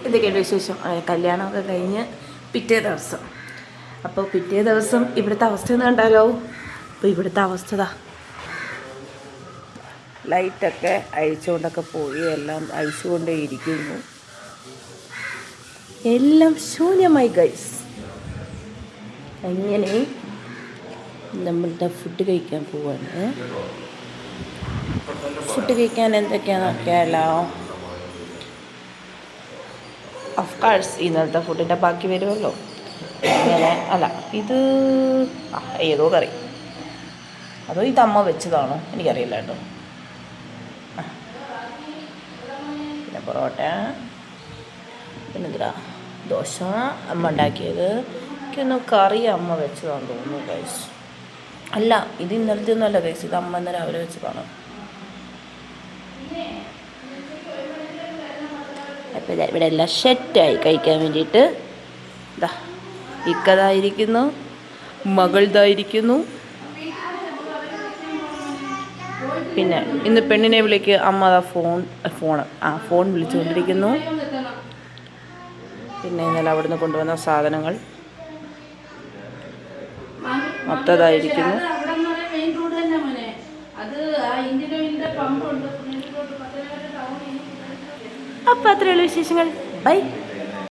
എന്തൊക്കെയുണ്ട് വിശേഷം? കല്യാണമൊക്കെ കഴിഞ്ഞ് പിറ്റേ ദിവസം. അപ്പോൾ പിറ്റേ ദിവസം ഇവിടുത്തെ അവസ്ഥ എന്ന് കണ്ടാലോ. അപ്പോൾ ഇവിടുത്തെ അവസ്ഥ ലൈറ്റൊക്കെ അഴിച്ചുകൊണ്ടൊക്കെ പോയി, എല്ലാം അഴിച്ചുകൊണ്ടേ ഇരിക്കുന്നു. എല്ലാം ശൂന്യമായി ഗൈസ്. അങ്ങനെ നമ്മളുടെ ഫുഡ് കഴിക്കാൻ പോവാണ്. ഫുഡ് കഴിക്കാൻ എന്തൊക്കെയാണെന്ന് നോക്കിയാലോ. ഓഫ് കോഴ്സ് ഇന്നലത്തെ ഫുഡിൻ്റെ ബാക്കി വരുമല്ലോ. അങ്ങനെ അല്ല, ഇത് ഏതോ കറി, അതോ ഇത് അമ്മ വെച്ചതാണോ എനിക്കറിയില്ല കേട്ടോ. പിന്നെ പൊറോട്ട, പിന്നെ എന്താ ദോശ അമ്മ ഉണ്ടാക്കിയത്. എനിക്കൊന്ന് കറി അമ്മ വെച്ചതാണെന്ന് തോന്നുന്നു ഗൈസ്. അല്ല, ഇത് ഇന്നലത്തെ ഒന്നും അല്ല ഗൈസ്, ഇത് അമ്മ ഇന്നലെ രാവിലെ വെച്ചതാണ്. അപ്പോൾ ഇവിടെ എല്ലാം സെറ്റായി കഴിക്കാൻ വേണ്ടിയിട്ട്. ഇതാ ഇക്കതായിരിക്കുന്നു, മകൾതായിരിക്കുന്നു. പിന്നെ ഇന്ന് പെണ്ണിനെ വിളിക്ക് അമ്മ ഫോൺ വിളിച്ചുകൊണ്ടിരിക്കുന്നു. പിന്നെ ഇന്നലെ അവിടുന്ന് കൊണ്ടുവന്ന സാധനങ്ങൾ മൊത്തതായിരിക്കുന്നു. അപ്പോൾ അത്രയുള്ള വിശേഷങ്ങൾ. ബൈ.